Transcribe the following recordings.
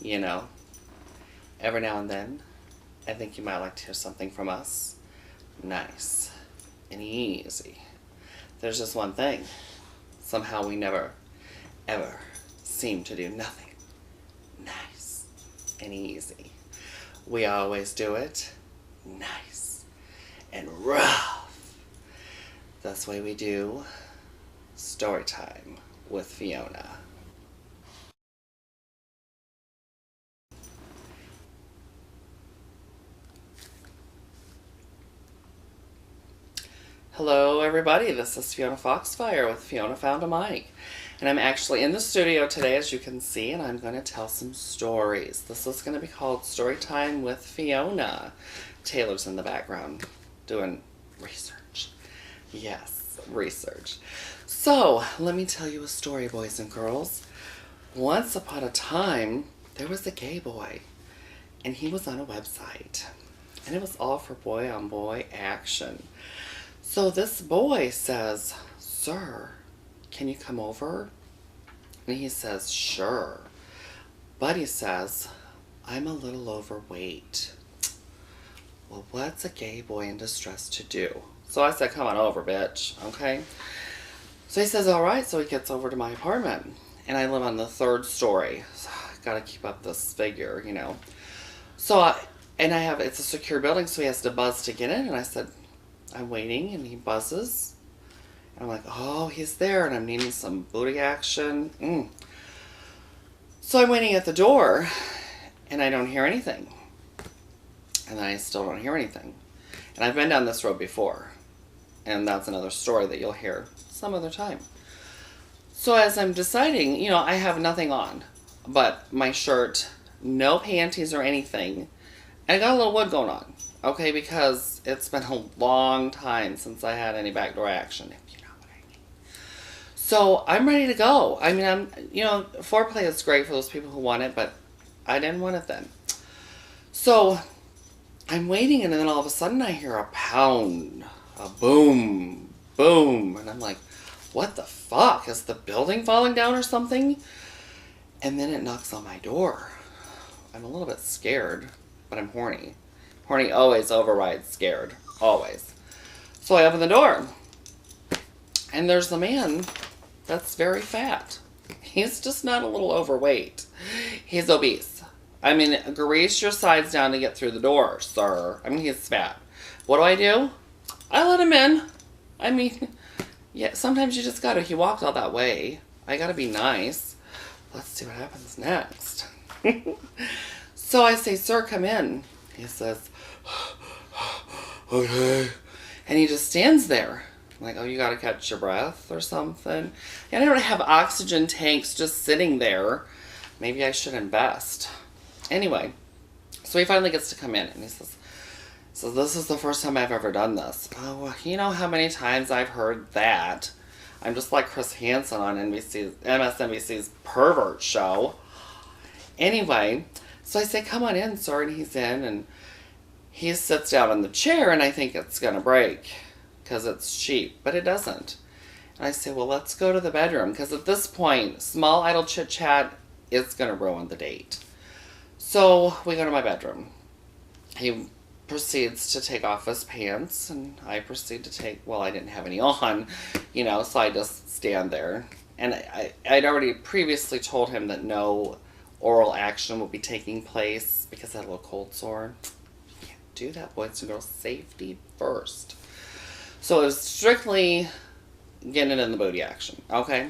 you know, every now and then, I think you might like to hear something from us. Nice and easy. There's just one thing. Somehow we never, ever seem to do nothing nice and easy. We always do it nice and rough. That's why we do story time with Fiona. Hello everybody, this is Fiona Foxfire with Fiona Found a Mic. And I'm actually in the studio today, as you can see, and I'm going to tell some stories. This is going to be called Story Time with Fiona. Taylor's in the background doing research. Yes, research. So, let me tell you a story, boys and girls. Once upon a time, there was a gay boy, and he was on a website. And it was all for boy-on-boy action. So this boy says, "Sir, can you come over?" And he says, "Sure." But he says, "I'm a little overweight." Well, what's a gay boy in distress to do? So I said, "Come on over, bitch." Okay. So he says, all right. So he gets over to my apartment. And I live on the 3rd story. So I gotta keep up this figure, you know. So, it's a secure building, so he has to buzz to get in. And I said, I'm waiting, and he buzzes. And I'm like, oh, he's there, and I'm needing some booty action. So I'm waiting at the door, and I don't hear anything. And then I still don't hear anything. And I've been down this road before. And that's another story that you'll hear some other time. So as I'm deciding, you know, I have nothing on but my shirt, no panties or anything. And I got a little wood going on. Okay, because it's been a long time since I had any backdoor action, if you know what I mean. So I'm ready to go. I mean, foreplay is great for those people who want it, but I didn't want it then. So I'm waiting, and then all of a sudden I hear a pound, a boom, boom, and I'm like, what the fuck? Is the building falling down or something? And then it knocks on my door. I'm a little bit scared, but I'm horny. Horny always overrides scared. Always. So I open the door. And there's the man that's very fat. He's just not a little overweight. He's obese. I mean, grease your sides down to get through the door, sir. I mean, he's fat. What do? I let him in. I mean, yeah, sometimes you just gotta. He walked all that way. I gotta be nice. Let's see what happens next. So I say, sir, come in. He says, okay. And he just stands there. I'm like, oh, you gotta catch your breath or something. And I don't have oxygen tanks just sitting there. Maybe I should invest. Anyway, so he finally gets to come in, and he says, so this is the first time I've ever done this. Oh, well, you know how many times I've heard that. I'm just like Chris Hansen on MSNBC's Pervert Show. Anyway, so I say, come on in, sir, and he's in, and he sits down in the chair, and I think it's going to break because it's cheap, but it doesn't. And I say, well, let's go to the bedroom, because at this point, small idle chit-chat is going to ruin the date. So we go to my bedroom. He proceeds to take off his pants, and I proceed to take, well, I didn't have any on, you know, so I just stand there. And I'd already previously told him that no oral action will be taking place because I had a little cold sore. You can't do that, boys and girls. Safety first. So it was strictly getting in the booty action, okay?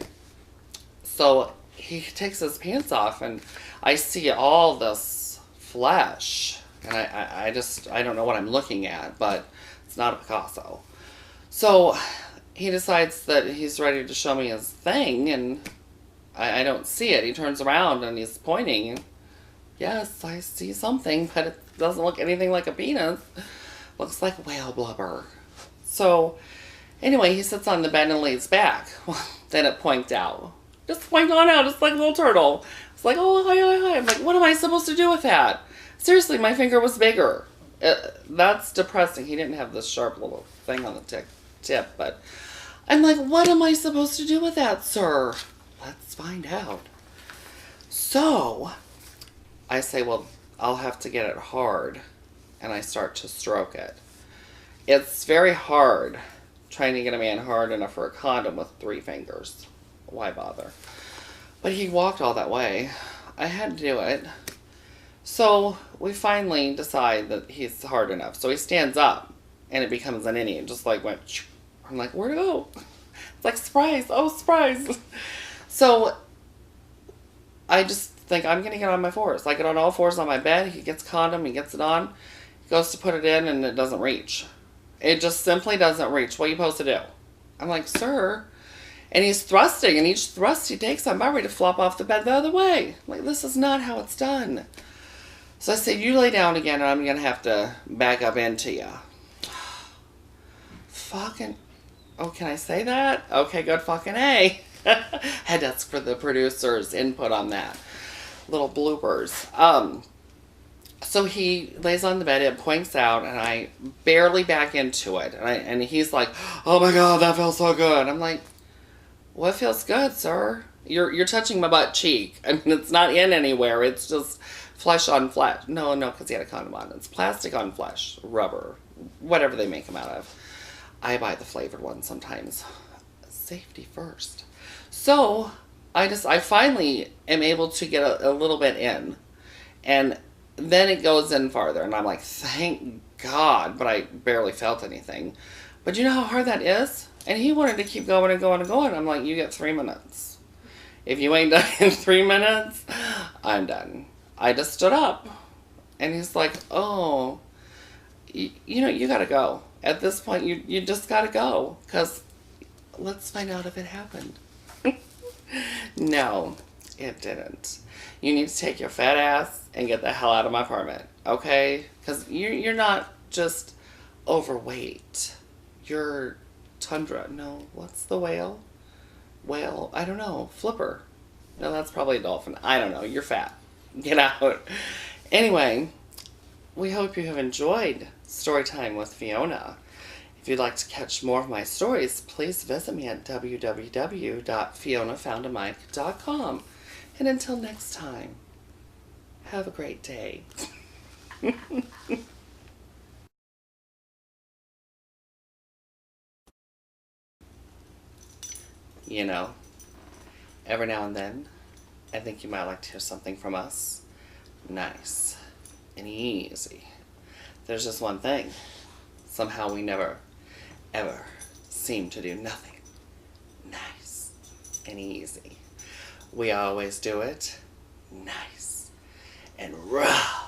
So he takes his pants off, and I see all this flesh. And I don't know what I'm looking at, but it's not a Picasso. So he decides that he's ready to show me his thing, and I don't see it. He turns around and he's pointing. Yes, I see something, but it doesn't look anything like a penis. Looks like whale blubber. So anyway, he sits on the bed and lays back. Well, then it points out. Just point on out, just like a little turtle. It's like, oh, hi, hi, hi. I'm like, what am I supposed to do with that? Seriously, my finger was bigger. That's depressing. He didn't have this sharp little thing on the tip, but I'm like, what am I supposed to do with that, sir? Let's find out. So I say, well, I'll have to get it hard. And I start to stroke it. It's very hard trying to get a man hard enough for a condom with 3 fingers. Why bother? But he walked all that way. I had to do it. So we finally decide that he's hard enough. So he stands up and it becomes an innie. It just like went, shoo. I'm like, where'd it go? It's like, surprise. Oh, surprise. So I just think I'm going to get on my fours. I get on all fours on my bed. He gets condom. He gets it on. He goes to put it in and it doesn't reach. It just simply doesn't reach. What are you supposed to do? I'm like, sir. And he's thrusting, and each thrust he takes, I'm about ready to flop off the bed the other way. I'm like, this is not how it's done. So I said, you lay down again, and I'm going to have to back up into you. Fucking, oh, can I say that? Okay, good fucking A. Had to ask for the producer's input on that. Little bloopers. So he lays on the bed, it points out, and I barely back into it. And he's like, oh my God, that feels so good. I'm like, what feels good, sir? You're touching my butt cheek. I mean, it's not in anywhere. It's just flesh on flesh. No, because he had a condom on. It's plastic on flesh, rubber, whatever they make them out of. I buy the flavored ones sometimes. Safety first. So I finally am able to get a little bit in, and then it goes in farther, and I'm like, thank God, but I barely felt anything. But you know how hard that is? And he wanted to keep going and going and going. I'm like, you get 3 minutes. If you ain't done in 3 minutes, I'm done. I just stood up. And he's like, oh, you gotta go. At this point, you just gotta go. Because let's find out if it happened. No, it didn't. You need to take your fat ass and get the hell out of my apartment. Okay? Because you're not just overweight. You're tundra. No, what's the whale? Whale. I don't know. Flipper. No, that's probably a dolphin. I don't know. You're fat. Get out. Anyway, we hope you have enjoyed Storytime with Fiona. If you'd like to catch more of my stories, please visit me at www.fionafoundamike.com. And until next time, have a great day. You know, every now and then, I think you might like to hear something from us. Nice and easy. There's just one thing. Somehow we never, ever seem to do nothing nice and easy. We always do it nice and rough.